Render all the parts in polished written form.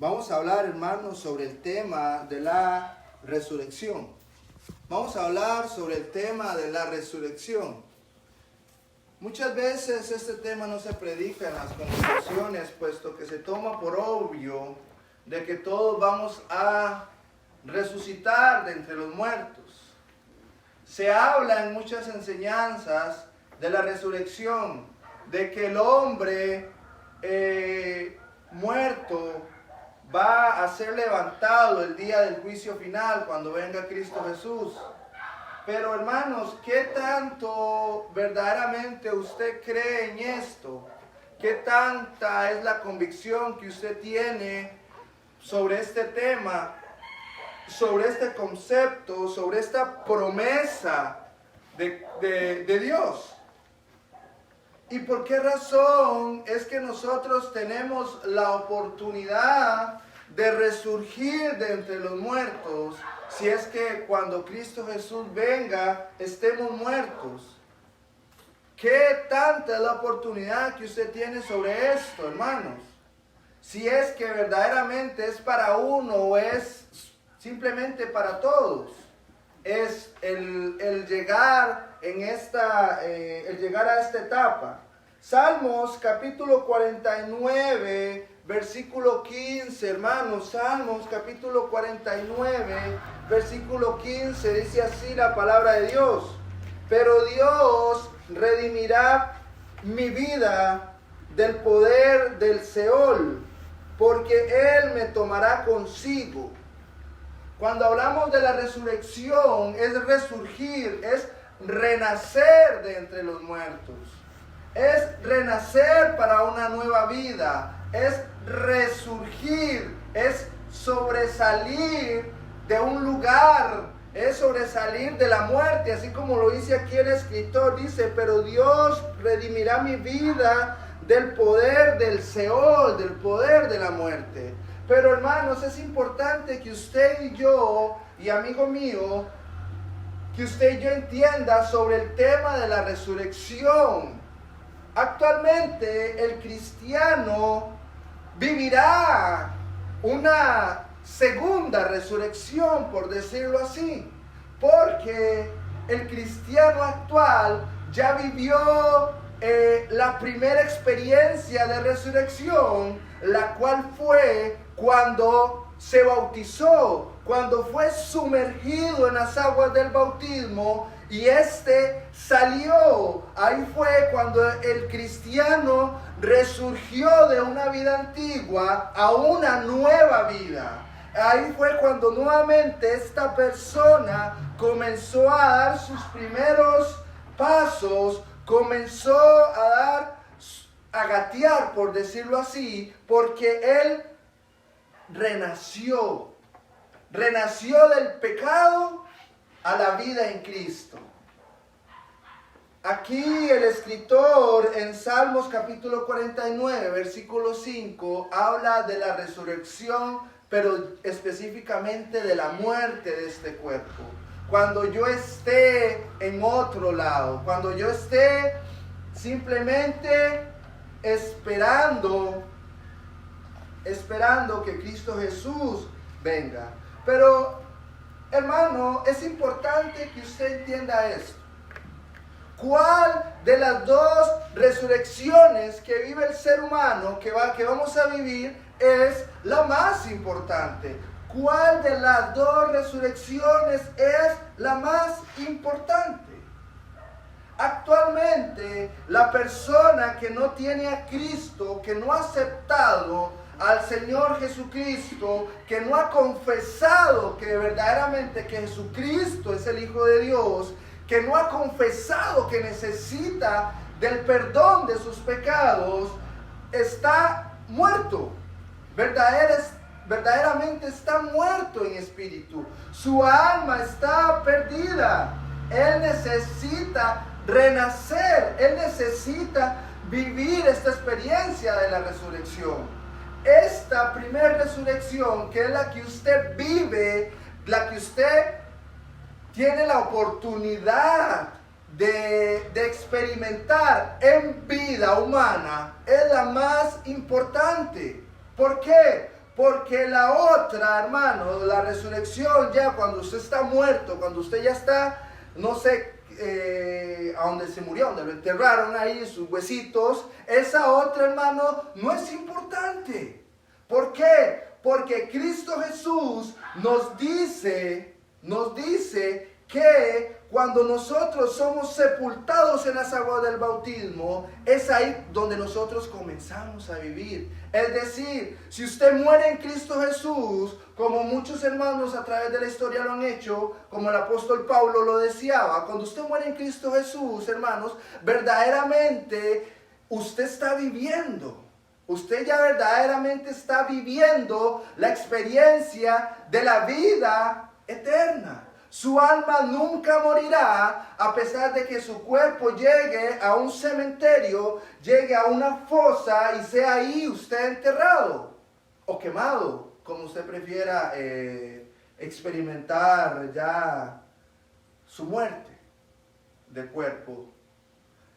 Vamos a hablar, hermanos, sobre el tema de la resurrección. Vamos a hablar sobre el tema de la resurrección. Muchas veces este tema no se predica en las congregaciones, puesto que se toma por obvio de que todos vamos a resucitar de entre los muertos. Se habla en muchas enseñanzas de la resurrección, de que el hombre muerto va a ser levantado el día del juicio final cuando venga Cristo Jesús. Pero hermanos, ¿qué tanto verdaderamente usted cree en esto? ¿Qué tanta es la convicción que usted tiene sobre este tema, sobre este concepto, sobre esta promesa de Dios? ¿Y por qué razón es que nosotros tenemos la oportunidad de resurgir de entre los muertos, si es que cuando Cristo Jesús venga estemos muertos? ¿Qué tanta es la oportunidad que usted tiene sobre esto, hermanos? Si es que verdaderamente es para uno o es simplemente para todos. Es el llegar el llegar a esta etapa. Salmos capítulo 49, versículo 15, hermanos. Salmos capítulo 49, versículo 15, dice así la palabra de Dios: pero Dios redimirá mi vida del poder del Seol, porque Él me tomará consigo. Cuando hablamos de la resurrección, es resurgir, es renacer de entre los muertos. Es renacer para una nueva vida. Es resurgir, es sobresalir de un lugar, es sobresalir de la muerte, así como lo dice aquí el escritor. Dice, pero Dios redimirá mi vida del poder del Seol, del poder de la muerte. Pero hermanos, es importante que usted y yo, y amigo mío, que usted y yo entienda sobre el tema de la resurrección. Actualmente el cristiano vivirá una segunda resurrección, por decirlo así, porque el cristiano actual ya vivió la primera experiencia de resurrección, la cual fue cuando se bautizó, cuando fue sumergido en las aguas del bautismo y salió. Ahí fue cuando el cristiano resurgió de una vida antigua a una nueva vida. Ahí fue cuando nuevamente esta persona comenzó a dar sus primeros pasos, comenzó a gatear, por decirlo así, porque él renació del pecado a la vida en Cristo. Aquí el escritor en Salmos capítulo 49, versículo 5, habla de la resurrección, pero específicamente de la muerte de este cuerpo. Cuando yo esté en otro lado, cuando yo esté simplemente esperando que Cristo Jesús venga. Pero, hermano, es importante que usted entienda esto. ¿Cuál de las dos resurrecciones que vive el ser humano, que vamos a vivir, es la más importante? ¿Cuál de las dos resurrecciones es la más importante? Actualmente, la persona que no tiene a Cristo, que no ha aceptado al Señor Jesucristo, que no ha confesado que verdaderamente que Jesucristo es el Hijo de Dios, que no ha confesado que necesita del perdón de sus pecados, está muerto. Verdaderamente está muerto en espíritu. Su alma está perdida. Él necesita renacer. Él necesita vivir esta experiencia de la resurrección. Esta primera resurrección, que es la que usted vive, la que usted tiene la oportunidad de experimentar en vida humana, es la más importante. ¿Por qué? Porque la otra, hermano, la resurrección ya cuando usted está muerto, cuando usted ya está, no sé, a donde se murió, donde lo enterraron ahí, sus huesitos, esa otra, hermano, no es importante. ¿Por qué? Porque Cristo Jesús nos dice que cuando nosotros somos sepultados en las aguas del bautismo, es ahí donde nosotros comenzamos a vivir. Es decir, si usted muere en Cristo Jesús, como muchos hermanos a través de la historia lo han hecho, como el apóstol Pablo lo deseaba, cuando usted muere en Cristo Jesús, hermanos, verdaderamente usted está viviendo. Usted ya verdaderamente está viviendo la experiencia de la vida eterna. Su alma nunca morirá a pesar de que su cuerpo llegue a un cementerio, llegue a una fosa y sea ahí usted enterrado o quemado, como usted prefiera experimentar ya su muerte de cuerpo.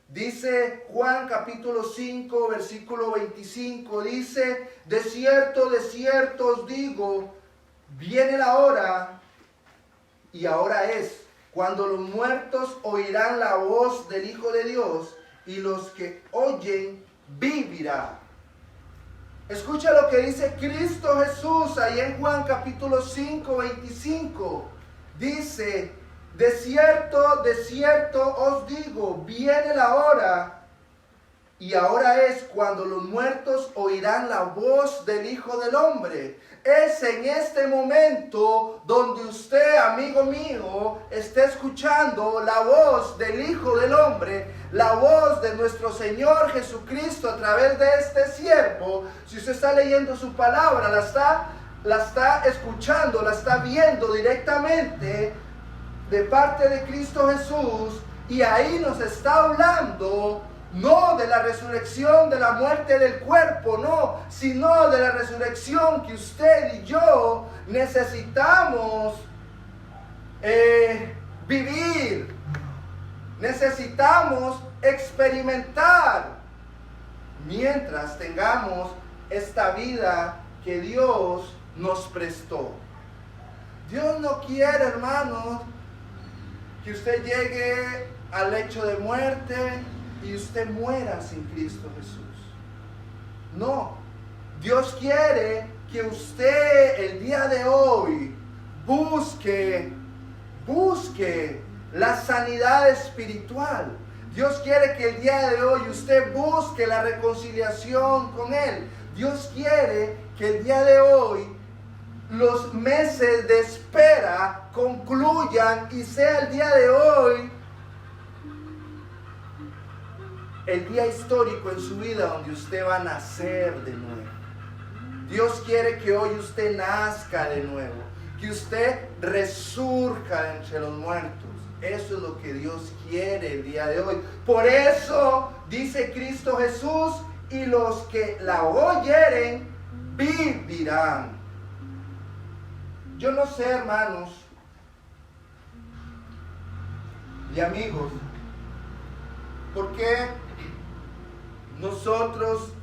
Dice Juan capítulo 5, versículo 25, dice, de cierto os digo, viene la hora, y ahora es, cuando los muertos oirán la voz del Hijo de Dios, y los que oyen vivirán. Escucha lo que dice Cristo Jesús ahí en Juan capítulo 5, 25. Dice, de cierto os digo, viene la hora, y ahora es cuando los muertos oirán la voz del Hijo del Hombre. Es en este momento donde usted, amigo mío, está escuchando la voz del Hijo del Hombre, la voz de nuestro Señor Jesucristo a través de este siervo. Si usted está leyendo su palabra, la está escuchando, la está viendo directamente de parte de Cristo Jesús, y ahí nos está hablando no de la resurrección de la muerte del cuerpo, no, sino de la resurrección que usted y yo necesitamos vivir, necesitamos experimentar mientras tengamos esta vida que Dios nos prestó. Dios no quiere, hermanos, que usted llegue al lecho de muerte y usted muera sin Cristo Jesús. No, Dios quiere que usted el día de hoy busque la sanidad espiritual. Dios quiere que el día de hoy usted busque la reconciliación con Él. Dios quiere que el día de hoy los meses de espera concluyan y sea el día de hoy el día histórico en su vida donde usted va a nacer de nuevo. Dios quiere que hoy usted nazca de nuevo, que usted resurja entre los muertos. Eso es lo que Dios quiere el día de hoy. Por eso dice Cristo Jesús, y los que la oyeren vivirán. Yo no sé, hermanos y amigos, por qué nosotros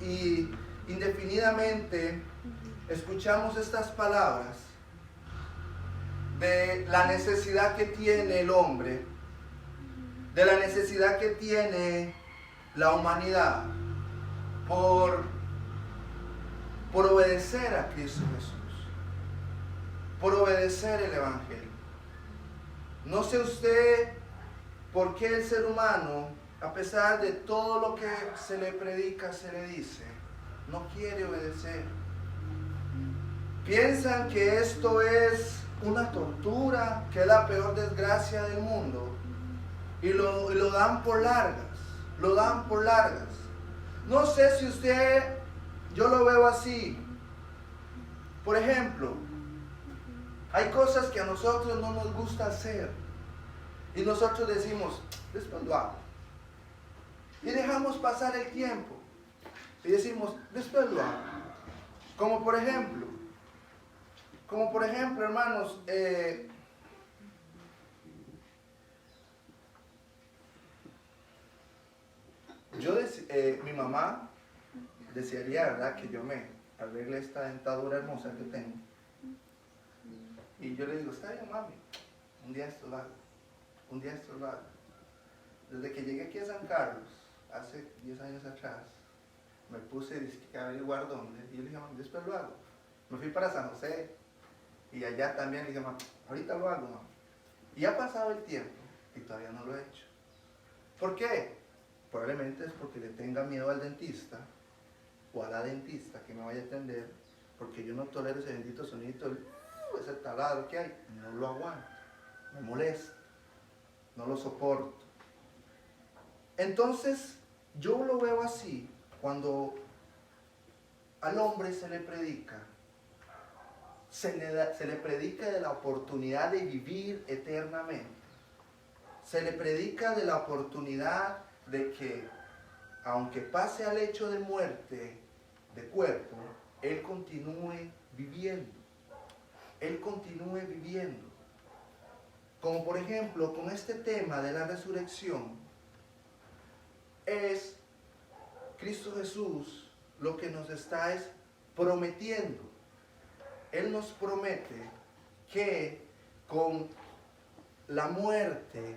indefinidamente escuchamos estas palabras de la necesidad que tiene el hombre, de la necesidad que tiene la humanidad por obedecer a Cristo Jesús, por obedecer el Evangelio. No sé usted por qué el ser humano, a pesar de todo lo que se le predica, se le dice, no quiere obedecer. Piensan que esto es una tortura, que es la peor desgracia del mundo, y lo dan por largas, lo dan por largas. No sé si usted, yo lo veo así. Por ejemplo, hay cosas que a nosotros no nos gusta hacer, y nosotros decimos, después lo hago. Y dejamos pasar el tiempo, y decimos, después lo hago. Como por ejemplo, hermanos, mi mamá desearía, ¿verdad?, que yo me arregle esta dentadura hermosa que tengo. Y yo le digo, está bien, mami, un día esto lo hago, un día esto lo hago. Desde que llegué aquí a San Carlos, hace 10 años atrás, me puse a averiguar dónde, y yo le dije, mami, después lo hago. Me fui para San José, y allá también le dije, mami, ahorita lo hago, mami. Y ha pasado el tiempo, y todavía no lo he hecho. ¿Por qué? Probablemente es porque le tenga miedo al dentista, o a la dentista que me vaya a atender, porque yo no tolero ese bendito sonidito, ese taladro que hay, no lo aguanto, me molesta, no lo soporto. Entonces, yo lo veo así, cuando al hombre se le predica, se le predica de la oportunidad de vivir eternamente, se le predica de la oportunidad de que, aunque pase al hecho de muerte de cuerpo, él continúe viviendo. Él continúe viviendo. Como por ejemplo, con este tema de la resurrección, es Cristo Jesús lo que nos está prometiendo. Él nos promete que con la muerte,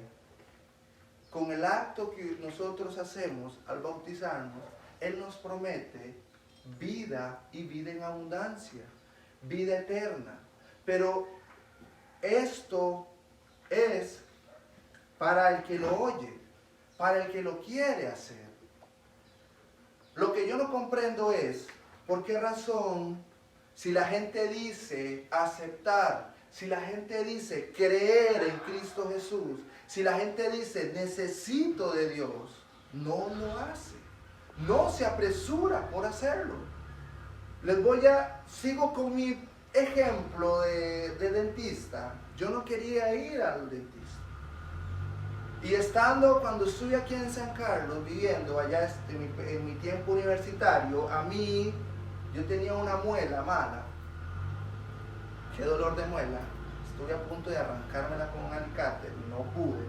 con el acto que nosotros hacemos al bautizarnos, Él nos promete vida y vida en abundancia, vida eterna. Pero esto es para el que lo oye, para el que lo quiere hacer. Lo que yo no comprendo es por qué razón, si la gente dice aceptar, si la gente dice creer en Cristo Jesús, si la gente dice necesito de Dios, no lo hace, no se apresura por hacerlo. Sigo con mi ejemplo de dentista. Yo no quería ir al dentista. Y cuando estuve aquí en San Carlos, viviendo allá en mi tiempo universitario, yo tenía una muela mala. Qué dolor de muela. Estuve a punto de arrancármela con un alicate, no pude.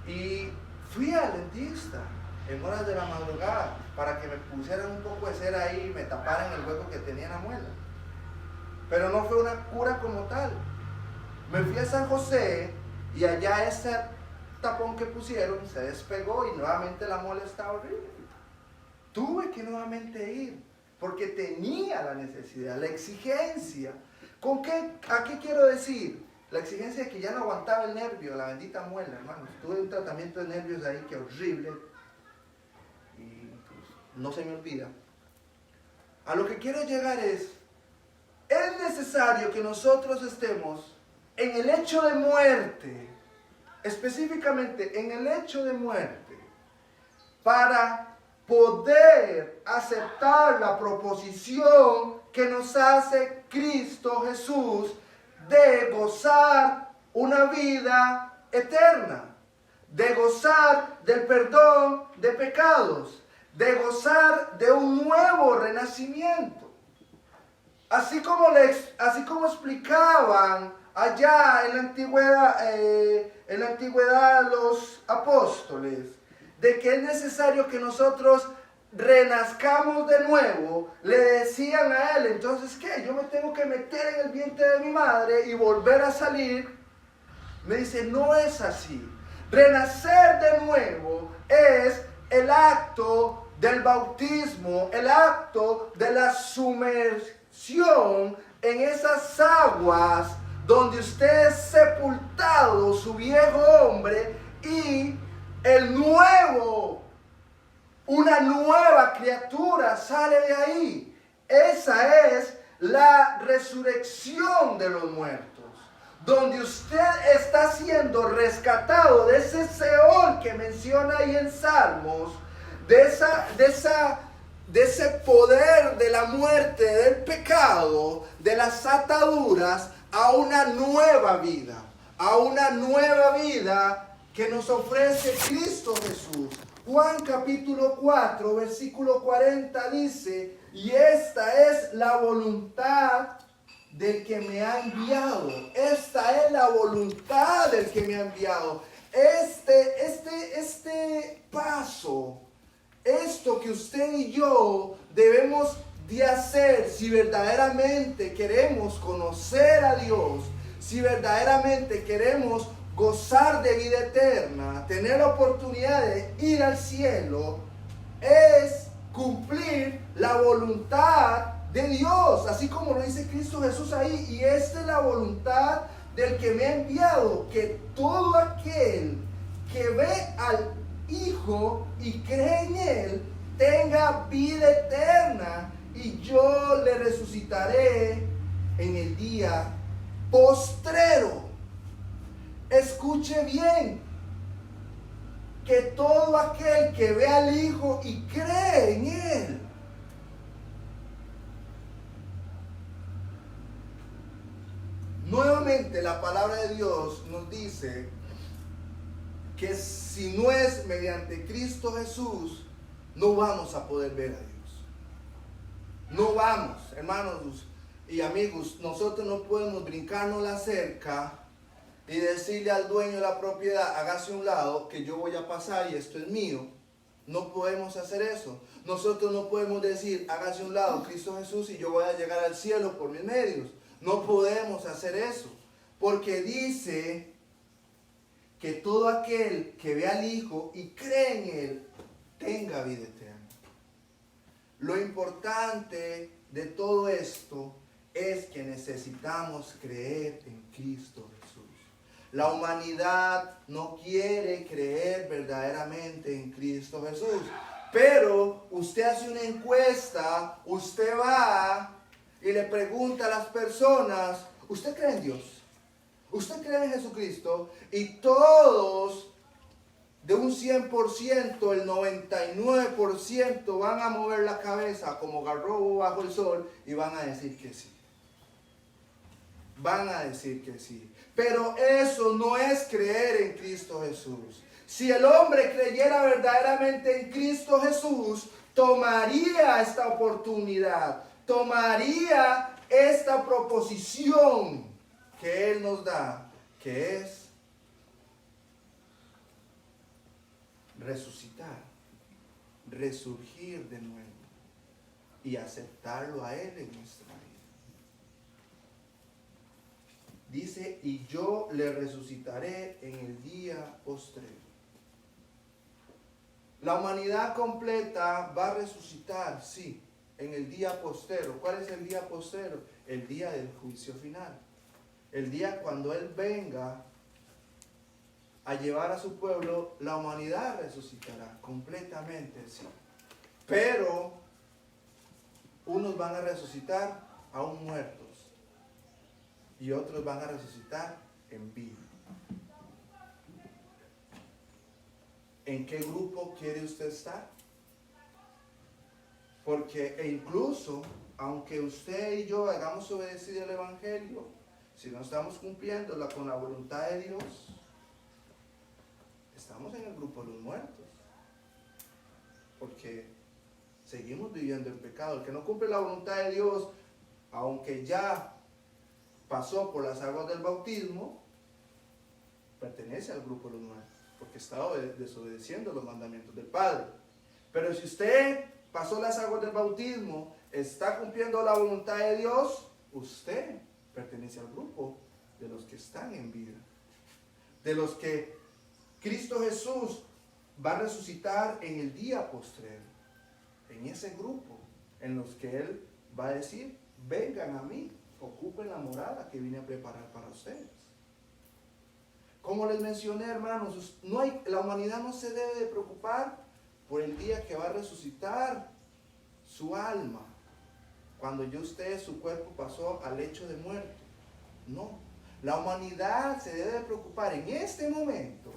Y fui al dentista en horas de la madrugada para que me pusieran un poco de cera ahí y me taparan el hueco que tenía en la muela. Pero no fue una cura como tal. Me fui a San José y allá ese tapón que pusieron se despegó y nuevamente la muela estaba horrible. Tuve que nuevamente ir porque tenía la necesidad, la exigencia. ¿A qué quiero decir? La exigencia de que ya no aguantaba el nervio, la bendita muela, hermanos. Tuve un tratamiento de nervios ahí que horrible y pues, no se me olvida. A lo que quiero llegar es necesario que nosotros estemos en el hecho de muerte, específicamente en el hecho de muerte, para poder aceptar la proposición que nos hace Cristo Jesús de gozar una vida eterna, de gozar del perdón de pecados, de gozar de un nuevo renacimiento. Así como explicaban allá en la antigüedad los apóstoles, de que es necesario que nosotros renazcamos de nuevo, le decían a él, entonces ¿qué? Yo me tengo que meter en el vientre de mi madre y volver a salir. Me dice, no es así. Renacer de nuevo es el acto del bautismo, el acto de la sumersión en esas aguas donde usted es sepultado, su viejo hombre, y una nueva criatura sale de ahí. Esa es la resurrección de los muertos, donde usted está siendo rescatado de ese Seol que menciona ahí en Salmos, de ese poder de la muerte, del pecado, de las ataduras, a una nueva vida que nos ofrece Cristo Jesús. Juan capítulo 4, versículo 40 dice, y esta es la voluntad del que me ha enviado. Esta es la voluntad del que me ha enviado. Este paso esto que usted y yo debemos de hacer si verdaderamente queremos conocer a Dios, si verdaderamente queremos gozar de vida eterna, tener la oportunidad de ir al cielo, es cumplir la voluntad de Dios, así como lo dice Cristo Jesús ahí. Y esta es la voluntad del que me ha enviado, que todo aquel que ve al Hijo y cree en Él tenga vida eterna, y yo le resucitaré en el día postrero. Escuche bien, que todo aquel que ve al Hijo y cree en Él. Nuevamente la palabra de Dios nos dice que si no es mediante Cristo Jesús, no vamos a poder ver a Dios. No vamos, hermanos y amigos, nosotros no podemos brincarnos la cerca y decirle al dueño de la propiedad, hágase un lado, que yo voy a pasar y esto es mío. No podemos hacer eso. Nosotros no podemos decir, hágase un lado, Cristo Jesús, y yo voy a llegar al cielo por mis medios. No podemos hacer eso, porque dice que todo aquel que ve al Hijo y cree en Él tenga vida eterna. Lo importante de todo esto es que necesitamos creer en Cristo Jesús. La humanidad no quiere creer verdaderamente en Cristo Jesús. Pero usted hace una encuesta, usted va y le pregunta a las personas, ¿usted cree en Dios? ¿Usted cree en Jesucristo? Y todos, de un 100%, el 99% van a mover la cabeza como garrobo bajo el sol y van a decir que sí. Van a decir que sí. Pero eso no es creer en Cristo Jesús. Si el hombre creyera verdaderamente en Cristo Jesús, tomaría esta oportunidad, tomaría esta proposición que Él nos da, que es resucitar, resurgir de nuevo y aceptarlo a Él en nuestra vida. Dice, y yo le resucitaré en el día postrero. La humanidad completa va a resucitar, sí, en el día postrero. ¿Cuál es el día postrero? El día del juicio final. El día cuando Él venga a llevar a su pueblo, la humanidad resucitará completamente, sí. Pero unos van a resucitar aún muertos y otros van a resucitar en vida. ¿En qué grupo quiere usted estar? Porque incluso, aunque usted y yo hagamos obedecer el Evangelio, si no estamos cumpliéndola con la voluntad de Dios, estamos en el grupo de los muertos. Porque seguimos viviendo en pecado. El que no cumple la voluntad de Dios, aunque ya pasó por las aguas del bautismo, pertenece al grupo de los muertos, porque está desobedeciendo los mandamientos del Padre. Pero si usted pasó las aguas del bautismo, está cumpliendo la voluntad de Dios, usted pertenece al grupo de los que están en vida, de los que Cristo Jesús va a resucitar en el día postrero, en ese grupo en los que Él va a decir, vengan a mí, ocupen la morada que vine a preparar para ustedes. Como les mencioné, hermanos, la humanidad no se debe de preocupar por el día que va a resucitar su alma, cuando ya su cuerpo pasó al lecho de muerte. No, la humanidad se debe de preocupar en este momento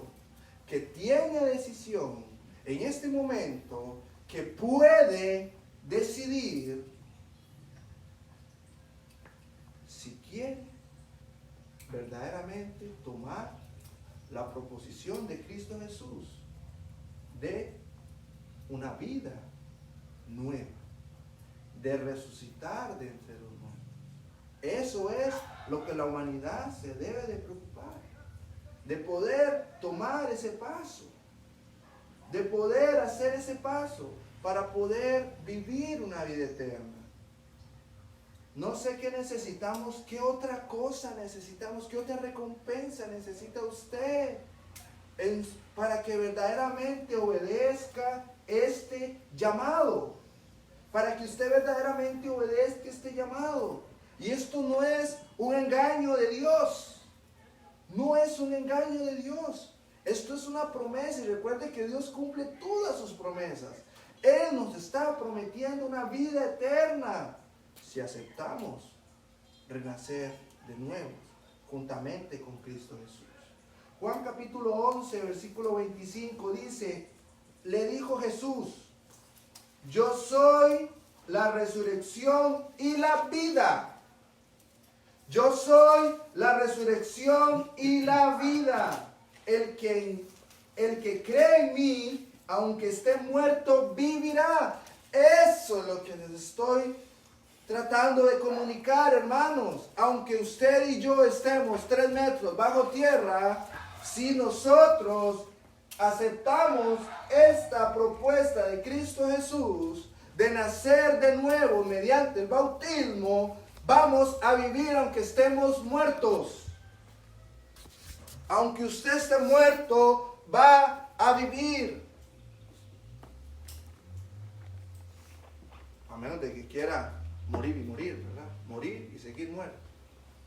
que tiene decisión, en este momento que puede decidir si quiere verdaderamente tomar la proposición de Cristo Jesús de una vida nueva, de resucitar de entre los muertos. Eso es lo que la humanidad se debe de preocupar, de poder tomar ese paso. de poder hacer ese paso para poder vivir una vida eterna. No sé qué necesitamos, qué otra cosa necesitamos, qué otra recompensa necesita usted para que verdaderamente obedezca este llamado. Para que usted verdaderamente obedezca este llamado. Y esto no es un engaño de Dios. No es un engaño de Dios. Esto es una promesa. Y recuerde que Dios cumple todas sus promesas. Él nos está prometiendo una vida eterna. Si aceptamos renacer de nuevo, juntamente con Cristo Jesús. Juan capítulo 11, versículo 25 dice, le dijo Jesús, yo soy la resurrección y la vida. Yo soy la resurrección y la vida. El que cree en mí, aunque esté muerto, vivirá. Eso es lo que les estoy tratando de comunicar, hermanos. Aunque usted y yo estemos 3 metros bajo tierra, si nosotros aceptamos esta propuesta de Cristo Jesús de nacer de nuevo mediante el bautismo, vamos a vivir aunque estemos muertos. Aunque usted esté muerto, va a vivir. A menos de que quiera morir y morir, ¿verdad? Morir y seguir muerto.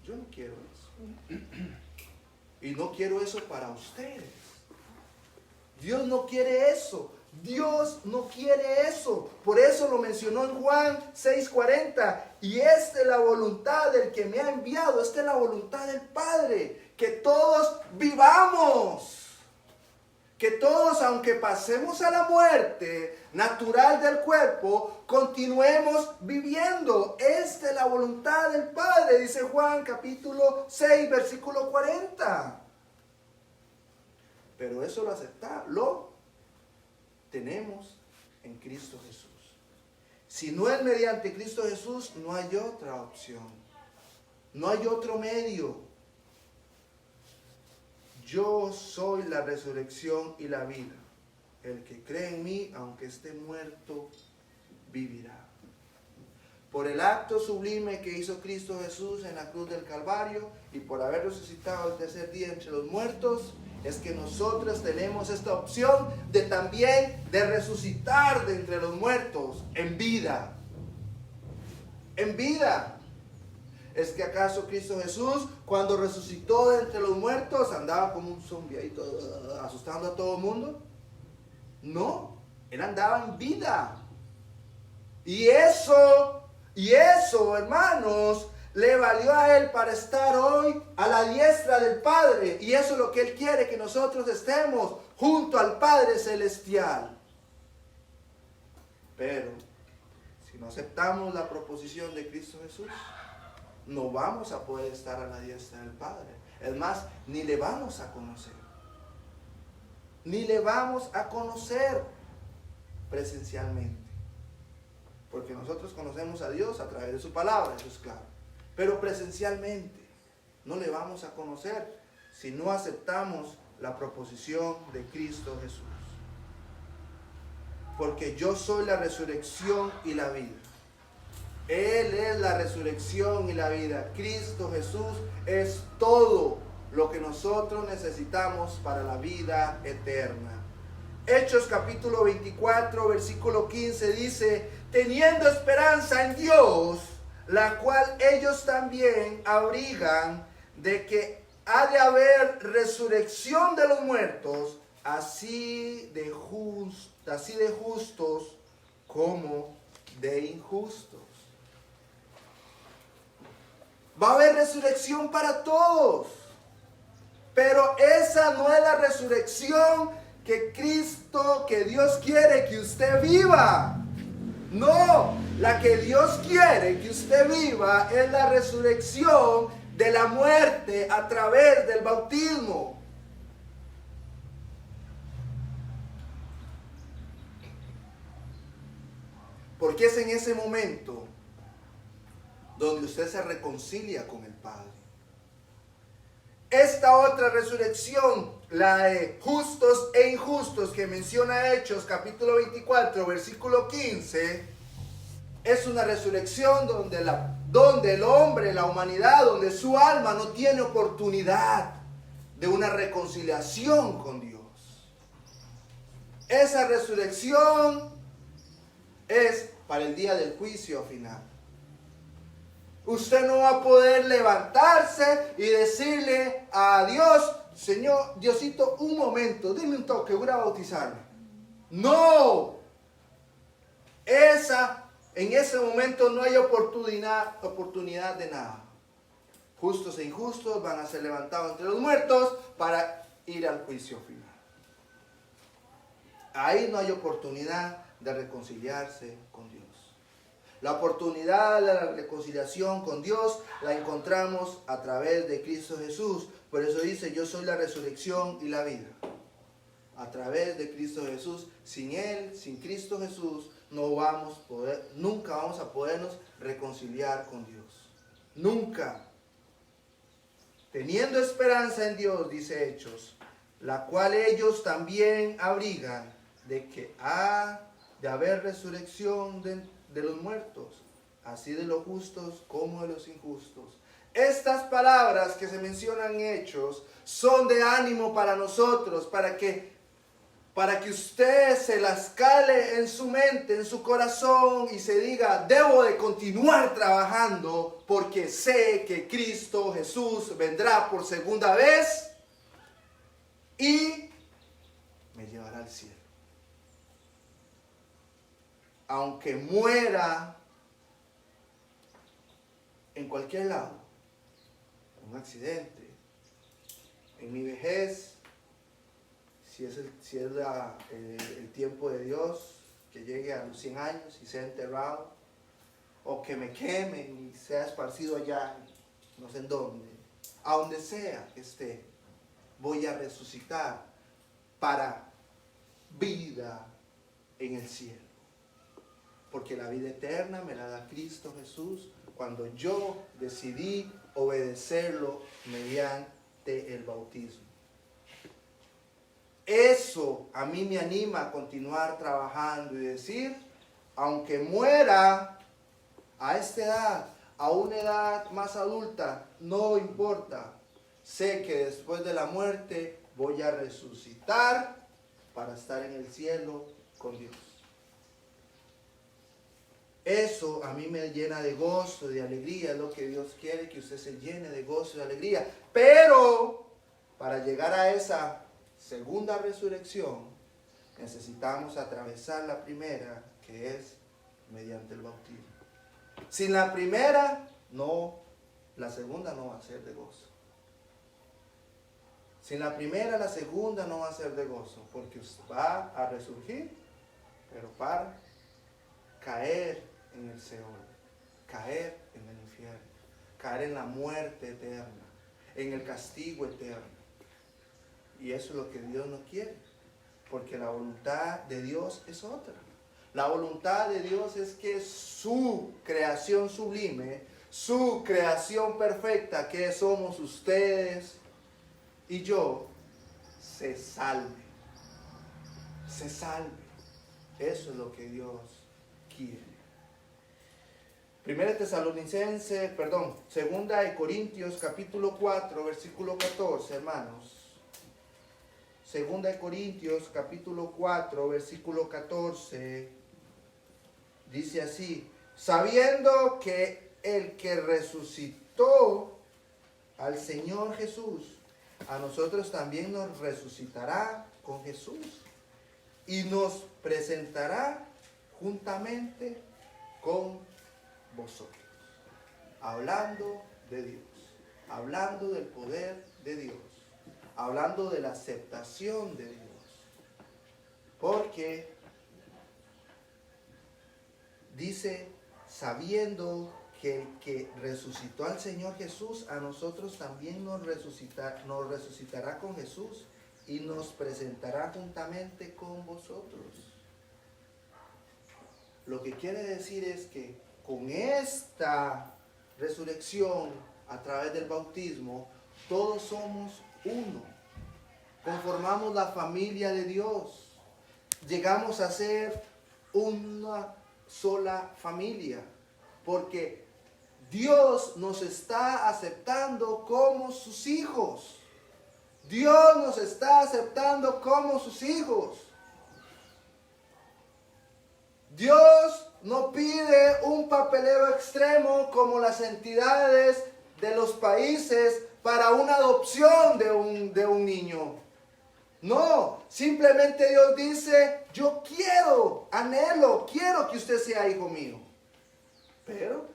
Yo no quiero eso. Y no quiero eso para ustedes. Dios no quiere eso. Dios no quiere eso. Por eso lo mencionó en Juan 6:40. Y esta es la voluntad del que me ha enviado. Esta es la voluntad del Padre. Que todos vivamos. Que todos, aunque pasemos a la muerte natural del cuerpo, continuemos viviendo. Esta es la voluntad del Padre, dice Juan capítulo 6, versículo 40. Pero eso lo tenemos en Cristo Jesús. Si no es mediante Cristo Jesús, no hay otra opción. No hay otro medio. Yo soy la resurrección y la vida. El que cree en mí, aunque esté muerto, vivirá. Por el acto sublime que hizo Cristo Jesús en la cruz del Calvario y por haber resucitado el tercer día entre los muertos, es que nosotros tenemos esta opción de también de resucitar de entre los muertos en vida. En vida. ¿Es que acaso Cristo Jesús, cuando resucitó de entre los muertos, andaba como un zombie ahí todo, asustando a todo el mundo? No, Él andaba en vida. Y eso, hermanos, le valió a Él para estar hoy a la diestra del Padre. Y eso es lo que Él quiere, que nosotros estemos junto al Padre Celestial. Pero, si no aceptamos la proposición de Cristo Jesús, no vamos a poder estar a la diestra del Padre. Es más, ni le vamos a conocer. Ni le vamos a conocer presencialmente. Porque nosotros conocemos a Dios a través de su palabra, eso es claro. Pero presencialmente no le vamos a conocer si no aceptamos la proposición de Cristo Jesús. Porque yo soy la resurrección y la vida. Él es la resurrección y la vida. Cristo Jesús es todo lo que nosotros necesitamos para la vida eterna. Hechos capítulo 24, versículo 15 dice, teniendo esperanza en Dios, la cual ellos también abrigan de que ha de haber resurrección de los muertos, así de justos como de injustos. Va a haber resurrección para todos. Pero esa no es la resurrección que Dios quiere que usted viva. No, la que Dios quiere que usted viva es la resurrección de la muerte a través del bautismo. Porque es en ese momento donde usted se reconcilia con el Padre. Esta otra resurrección, la de justos e injustos que menciona Hechos capítulo 24, versículo 15, es una resurrección donde el hombre, la humanidad, donde su alma no tiene oportunidad de una reconciliación con Dios. Esa resurrección es para el día del juicio final. Usted no va a poder levantarse y decirle a Dios, Señor, Diosito, un momento, dime un toque, voy a bautizarme. No. En ese momento no hay oportunidad de nada. Justos e injustos van a ser levantados entre los muertos para ir al juicio final. Ahí no hay oportunidad de reconciliarse con Dios. La oportunidad de la reconciliación con Dios la encontramos a través de Cristo Jesús. Por eso dice, yo soy la resurrección y la vida. A través de Cristo Jesús. Sin Él, sin Cristo Jesús, nunca vamos a podernos reconciliar con Dios. Nunca. Teniendo esperanza en Dios, dice Hechos, la cual ellos también abrigan, de que ha de haber resurrección de los muertos, así de los justos como de los injustos. Estas palabras que se mencionan en Hechos son de ánimo para nosotros, para que usted se las cale en su mente, en su corazón y se diga, debo de continuar trabajando porque sé que Cristo Jesús vendrá por segunda vez y me llevará al cielo. Aunque muera en cualquier lado, en un accidente, en mi vejez, si es el tiempo de Dios, que llegue a los 100 años y sea enterrado, o que me quemen y sea esparcido allá, no sé en dónde, a donde sea que esté, voy a resucitar para vida en el cielo. Porque la vida eterna me la da Cristo Jesús cuando yo decidí obedecerlo mediante el bautismo. Eso a mí me anima a continuar trabajando y decir, aunque muera a esta edad, a una edad más adulta, no importa. Sé que después de la muerte voy a resucitar para estar en el cielo con Dios. Eso a mí me llena de gozo, de alegría, es lo que Dios quiere, que usted se llene de gozo y de alegría. Pero para llegar a esa segunda resurrección, necesitamos atravesar la primera, que es mediante el bautismo. Sin la primera, la segunda no va a ser de gozo. Sin la primera, la segunda no va a ser de gozo, porque usted va a resurgir, pero para caer en el Seol, caer en el infierno, caer en la muerte eterna, en el castigo eterno. Y eso es lo que Dios no quiere, porque la voluntad de Dios es otra. La voluntad de Dios es que su creación sublime, su creación perfecta, que somos ustedes y yo, se salve. Se salve. Eso es lo que Dios quiere. Segunda de Corintios capítulo 4, versículo 14, hermanos. Segunda de Corintios capítulo 4, versículo 14, dice así, sabiendo que el que resucitó al Señor Jesús, a nosotros también nos resucitará con Jesús y nos presentará juntamente con vosotros. Hablando de Dios, hablando del poder de Dios, hablando de la aceptación de Dios, porque dice, sabiendo que el que resucitó al Señor Jesús, a nosotros también nos resucitará con Jesús y nos presentará juntamente con vosotros. Lo que quiere decir es que con esta resurrección a través del bautismo, Todos somos uno. Conformamos la familia de Dios. Llegamos a ser una sola familia. Porque Dios nos está aceptando como sus hijos. Dios nos está aceptando como sus hijos. Dios no pide un papeleo extremo como las entidades de los países para una adopción de un niño. No, simplemente Dios dice, yo quiero, anhelo, quiero que usted sea hijo mío. Pero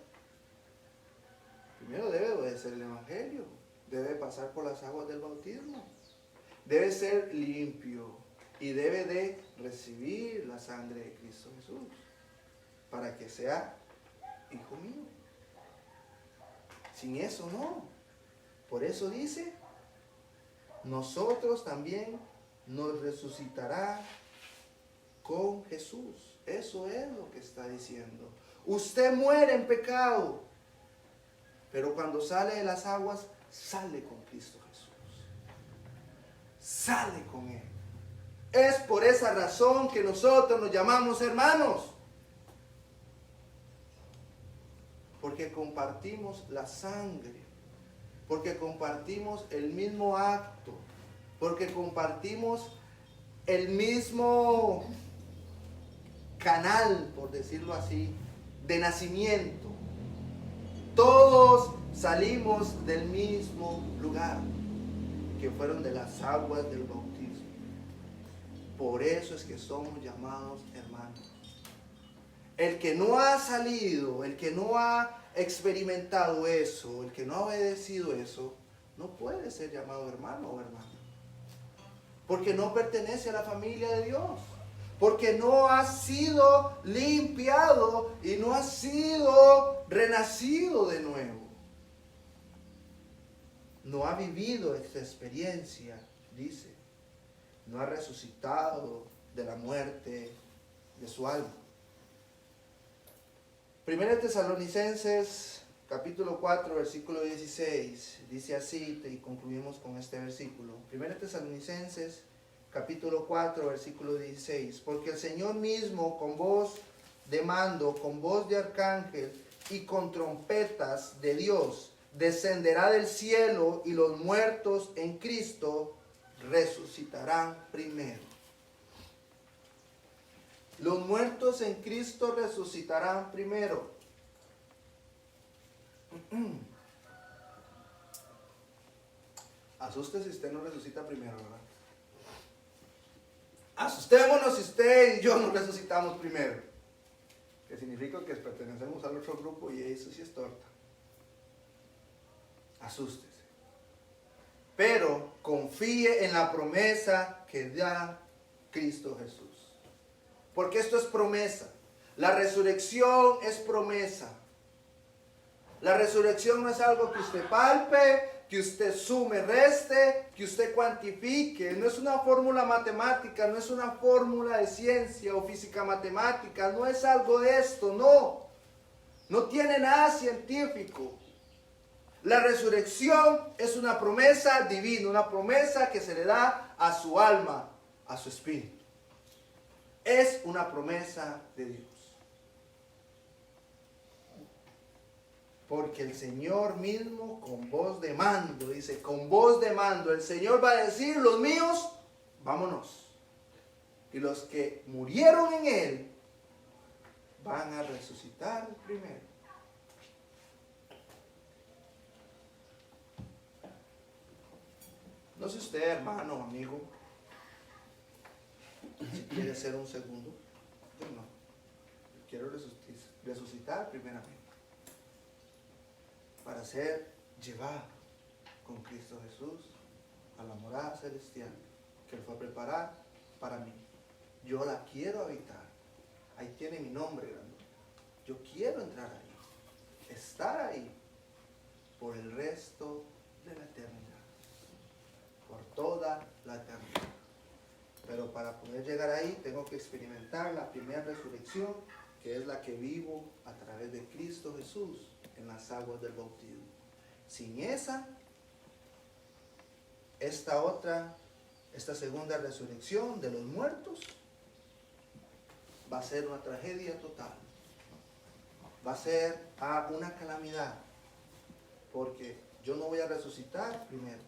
primero debe obedecer el Evangelio, debe pasar por las aguas del bautismo, debe ser limpio y debe de recibir la sangre de Cristo Jesús para que sea hijo mío. Sin eso no. Por eso dice, nosotros también nos resucitará con Jesús. Eso es lo que está diciendo. Usted muere en pecado, pero cuando sale de las aguas, sale con Cristo Jesús. Sale con Él. Es por esa razón que nosotros nos llamamos hermanos. Porque compartimos la sangre. Porque compartimos el mismo acto. Porque compartimos el mismo canal, por decirlo así, de nacimiento. Todos salimos del mismo lugar, que fueron de las aguas del bautismo. Por eso es que somos llamados hermanos. El que no ha salido, el que no ha experimentado eso, el que no ha obedecido eso, no puede ser llamado hermano o hermana. Porque no pertenece a la familia de Dios. Porque no ha sido limpiado y no ha sido renacido de nuevo. No ha vivido esta experiencia, dice. No ha resucitado de la muerte de su alma. 1 Tesalonicenses capítulo 4 versículo 16 dice así, y concluimos con este versículo. 1 Tesalonicenses capítulo 4 versículo 16, porque el Señor mismo con voz de mando, con voz de arcángel y con trompetas de Dios descenderá del cielo, y los muertos en Cristo resucitarán primero. Los muertos en Cristo resucitarán primero. Asuste si usted no resucita primero, ¿verdad? Asustémonos si usted y yo nos resucitamos primero. Que significa que pertenecemos al otro grupo y eso sí es torta. Asústese. Pero confíe en la promesa que da Cristo Jesús. Porque esto es promesa. La resurrección es promesa. La resurrección no es algo que usted palpe, que usted sume, reste, que usted cuantifique. No es una fórmula matemática, no es una fórmula de ciencia o física matemática. No es algo de esto, no. No tiene nada científico. La resurrección es una promesa divina, una promesa que se le da a su alma, a su espíritu. Es una promesa de Dios. Porque el Señor mismo con voz de mando, dice, con voz de mando, el Señor va a decir, los míos, vámonos. Y los que murieron en Él van a resucitar primero. No sé usted, hermano o amigo, si quiere ser un segundo. Yo no. Yo quiero resucitar primeramente, para ser llevado con Cristo Jesús a la morada celestial que Él fue a preparar para mí. Yo la quiero habitar. Ahí tiene mi nombre grande. Yo quiero entrar ahí, estar ahí por el resto de la eternidad, por toda la eternidad. Pero para poder llegar ahí tengo que experimentar la primera resurrección, que es la que vivo a través de Cristo Jesús en las aguas del bautismo. Sin esa, esta segunda resurrección de los muertos va a ser una tragedia total. Va a ser una calamidad. Porque yo no voy a resucitar primero.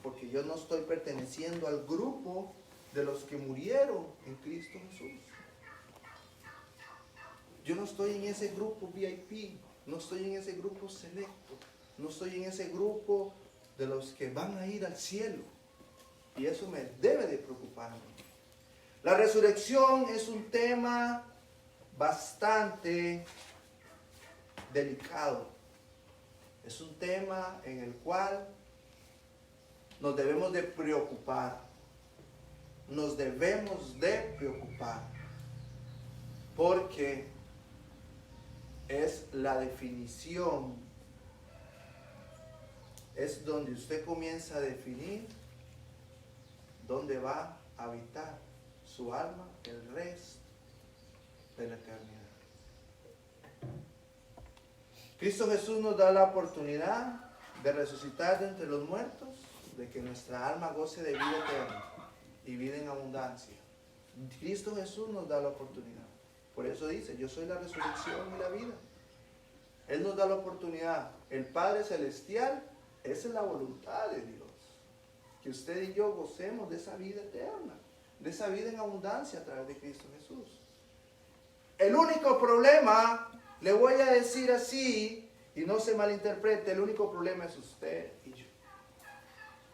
Porque yo no estoy perteneciendo al grupo de los que murieron en Cristo Jesús. Yo no estoy en ese grupo VIP, no estoy en ese grupo selecto, no estoy en ese grupo de los que van a ir al cielo. Y eso me debe de preocupar a mí. La resurrección es un tema bastante delicado. Es un tema en el cual nos debemos de preocupar. Nos debemos de preocupar. Porque es la definición. Es donde usted comienza a definir dónde va a habitar su alma el resto de la eternidad. Cristo Jesús nos da la oportunidad de resucitar de entre los muertos, de que nuestra alma goce de vida eterna y vida en abundancia. Cristo Jesús nos da la oportunidad. Por eso dice, yo soy la resurrección y la vida. Él nos da la oportunidad. El Padre Celestial, esa es la voluntad de Dios. Que usted y yo gocemos de esa vida eterna, de esa vida en abundancia a través de Cristo Jesús. El único problema, le voy a decir así, y no se malinterprete, el único problema es usted y yo.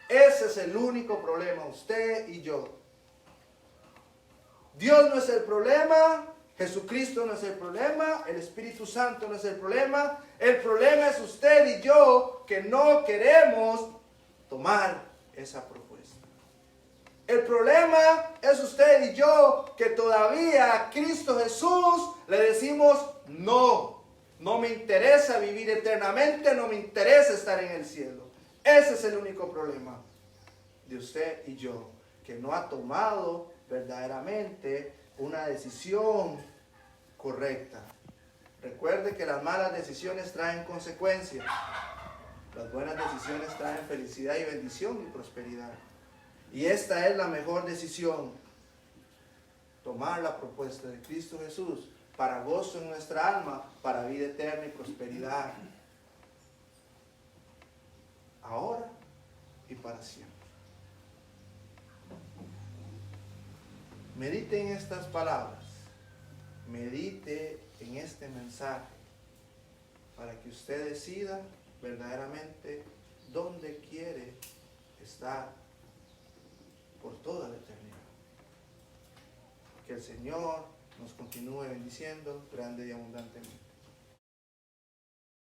Ese es el único problema, usted y yo. Dios no es el problema, Jesucristo no es el problema, el Espíritu Santo no es el problema es usted y yo que no queremos tomar esa propuesta. El problema es usted y yo que todavía a Cristo Jesús le decimos no. No me interesa vivir eternamente, no me interesa estar en el cielo. Ese es el único problema de usted y yo, que no ha tomado verdaderamente una decisión correcta. Recuerde que las malas decisiones traen consecuencias. Las buenas decisiones traen felicidad y bendición y prosperidad. Y esta es la mejor decisión. Tomar la propuesta de Cristo Jesús para gozo en nuestra alma, para vida eterna y prosperidad. Ahora y para siempre. Medite en estas palabras. Medite en este mensaje para que usted decida verdaderamente dónde quiere estar por toda la eternidad. Que el Señor nos continúe bendiciendo grande y abundantemente.